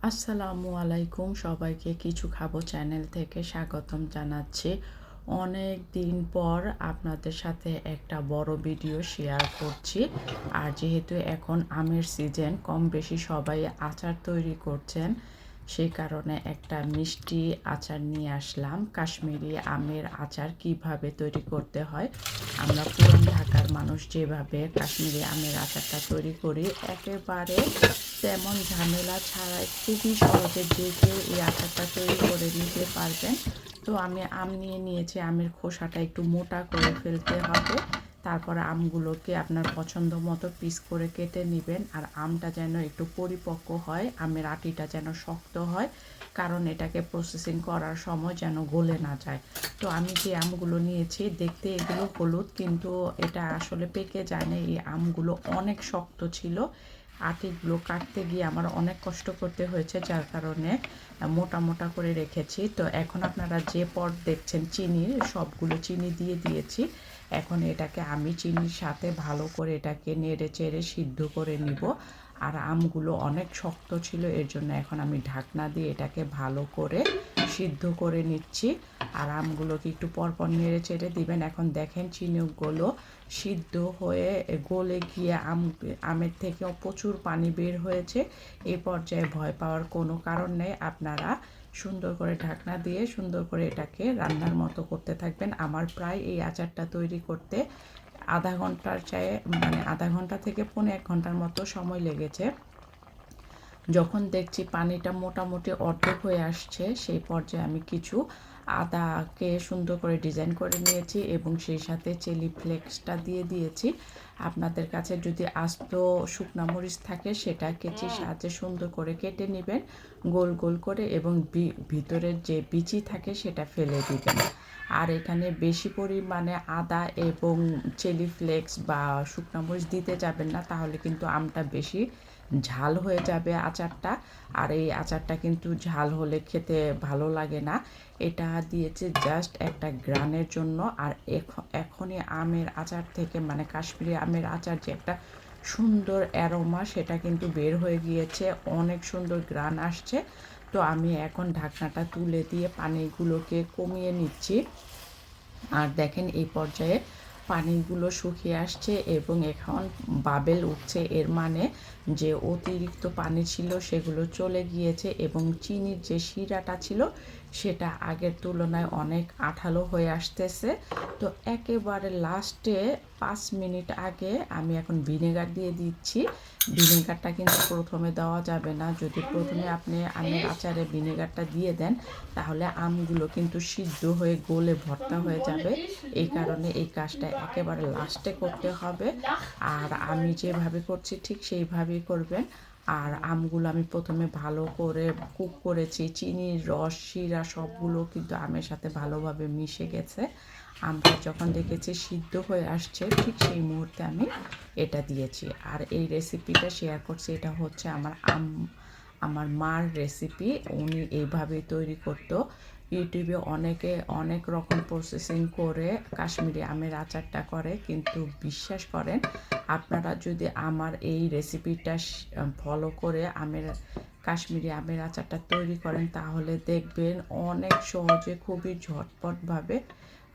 আসসালামু আলাইকুম, সবাইকে কিছু খাবো চ্যানেল থেকে স্বাগতম জানাচ্ছি। অনেক দিন পর আপনাদের সাথে একটা বড় ভিডিও শেয়ার করছি। আর যেহেতু এখন আমের সিজন, কম বেশি সবাই আচার তৈরি করছেন, সেই কারণে একটা মিষ্টি আচার নিয়ে আসলাম। কাশ্মীরি আমের আচার কিভাবে তৈরি করতে হয়, আমরা পুরান ঢাকার মানুষ যেভাবে কাশ্মীরি আমের আচারটা তৈরি করি, একেবারে তেমন ঝামেলা ছাড়াই খুবই সহজে যে কেউ এই আচারটা তৈরি করে নিতে পারবেন। তো আমি আম নিয়ে নিয়েছি, আমের খোসাটা একটু মোটা করে ফেলতে হবে। তারপরে আমগুলোকে আপনার পছন্দ মতো পিস করে কেটে নেবেন। আর আমটা যেন একটু পরিপক্ক হয়, আমের আটিটা যেন শক্ত হয়, কারণ এটাকে প্রসেসিং করার সময় যেন গলে না যায়। তো আমি যে আমগুলো নিয়েছি, দেখতে এগুলো হলুদ, কিন্তু এটা আসলে পেকে যায় না। এই আমগুলো অনেক শক্ত ছিল। আটিগুলো কাটতে গিয়ে আমার অনেক কষ্ট করতে হয়েছে, যার কারণে মোটা মোটা করে রেখেছি। তো এখন আপনারা যে পট দেখছেন চিনির, সবগুলো চিনি দিয়ে দিয়েছি। এখন এটাকে আমি চিনির সাথে ভালো করে এটাকে নেড়ে চেড়ে সিদ্ধ করে নিব। আর আমগুলো অনেক শক্ত ছিল, এর জন্য এখন আমি ঢাকনা দিয়ে এটাকে ভালো করে সিদ্ধ করে নিচ্ছি। আর আমগুলোকে একটু পরপর নেড়ে চেড়ে দিবেন। এখন দেখেন চিনিগুলো সিদ্ধ হয়ে গলে গিয়ে আমের থেকেও প্রচুর পানি বের হয়েছে। এই পর্যায়ে ভয় পাওয়ার কোনো কারণ নেই। আপনারা সুন্দর করে ঢাকনা দিয়ে সুন্দর করে এটাকে রান্নার মতো করতে থাকবেন। আমার প্রায় এই আচারটা তৈরি করতে আধা ঘন্টার চেয়ে আধা ঘন্টা থেকে পৌনে 1 ঘন্টার মতো সময় লেগেছে। যখন দেখছি পানিটা মোটামুটি অর্ধেক হয়ে আসছে, সেই পর্যায়ে আমি কিছু আদাকে সুন্দর করে ডিজাইন করে নিয়েছি এবং সেই সাথে চিলি ফ্লেক্সটা দিয়ে দিয়েছি। আপনাদের কাছে যদি আস্ত শুকনা মরিচ থাকে, সেটা কেচির সাহায্যে সুন্দর করে কেটে নেবেন গোল গোল করে, এবং ভিতরের যে বিচি থাকে সেটা ফেলে দিবেন। আর এখানে বেশি পরিমাণে আদা এবং চিলি ফ্লেক্স বা শুকনা মরিচ দিতে যাবেন না, তাহলে কিন্তু আমটা বেশি ঝাল হয়ে যাবে আচারটা। আর এই আচারটা কিন্তু ঝাল হলে খেতে ভালো লাগে না। এটা দিয়েছে জাস্ট একটা গ্রানের জন্য। আর এখনই আমের আচার থেকে, কাশ্মীরি আমের আচার যে একটা সুন্দর অ্যারোমা, সেটা কিন্তু বের হয়ে গিয়েছে, অনেক সুন্দর গ্রান আসছে। তো আমি এখন ঢাকনাটা তুলে দিয়ে পানিগুলোকে কমিয়ে নিচ্ছি। আর দেখেন এই পর্যায়ে পানিগুলো শুকিয়ে আসছে এবং এখন বাবেল উঠছে, এর মানে যে অতিরিক্ত পানি ছিল সেগুলো চলে গিয়েছে এবং চিনির যে শিরাটা ছিল সেটা আগের তুলনায় অনেক আঠালো হয়ে আসতেছে। তো একেবারে লাস্টে 5 মিনিট আগে আমি এখন ভিনেগার দিয়ে দিচ্ছি। ভিনেগারটা কিন্তু প্রথমে দেওয়া যাবে না। যদি প্রথমে আপনি আমের আচারে ভিনেগারটা দিয়ে দেন, তাহলে আমগুলো কিন্তু সিদ্ধ হয়ে গলে ভর্তা হয়ে যাবে। এই কারণে এই কাজটা একেবারে লাস্টে করতে হবে। আর আমি যেভাবে করছি ঠিক সেইভাবেই করবেন। আর আমগুলো আমি প্রথমে ভালো করে কুক করেছি, চিনির রস শিরা সবগুলো কিন্তু আমের সাথে ভালোভাবে মিশে গেছে। আমটা যখন দেখেছি সিদ্ধ হয়ে আসছে, ঠিক সেই মুহূর্তে আমি এটা দিয়েছি। আর এই রেসিপিটা শেয়ার করছি, এটা হচ্ছে আমার মার রেসিপি। উনি এইভাবেই তৈরি করতো। ইউটিউবে অনেকে অনেক রকম প্রসেসিং করে কাশ্মীরি আমের আচারটা করে, কিন্তু বিশ্বাস করেন, আপনারা যদি আমার এই রেসিপিটা ফলো করে কাশ্মীরি আমের আচারটা তৈরি করেন, তাহলে দেখবেন অনেক সহজে, খুবই ঝটপটভাবে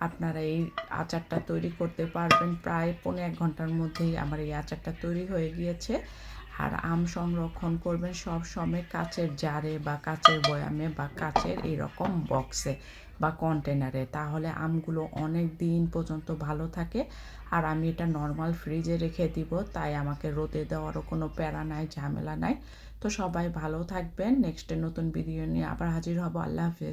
আপনারা এই আচারটা তৈরি করতে পারবেন। প্রায় পৌনে 1 ঘন্টার মধ্যেই আমার এই আচারটা তৈরি হয়ে গিয়েছে। আর আম সংরক্ষণ করবেন সব সময় কাচের জারে বা কাচের বয়ামে বা কাচের এরকম বক্সে বা কন্টেনারে, তাহলে আমগুলো অনেক দিন পর্যন্ত ভালো থাকে। আর আমি এটা নর্মাল ফ্রিজে রেখে দিব, তাই আমাকে রোদে দেওয়ারও কোনো প্যারা নাই, ঝামেলা নাই। তো সবাই ভালো থাকবেন। নেক্সটে নতুন ভিডিও নিয়ে আবার হাজির হব। আল্লাহ হাফেজ।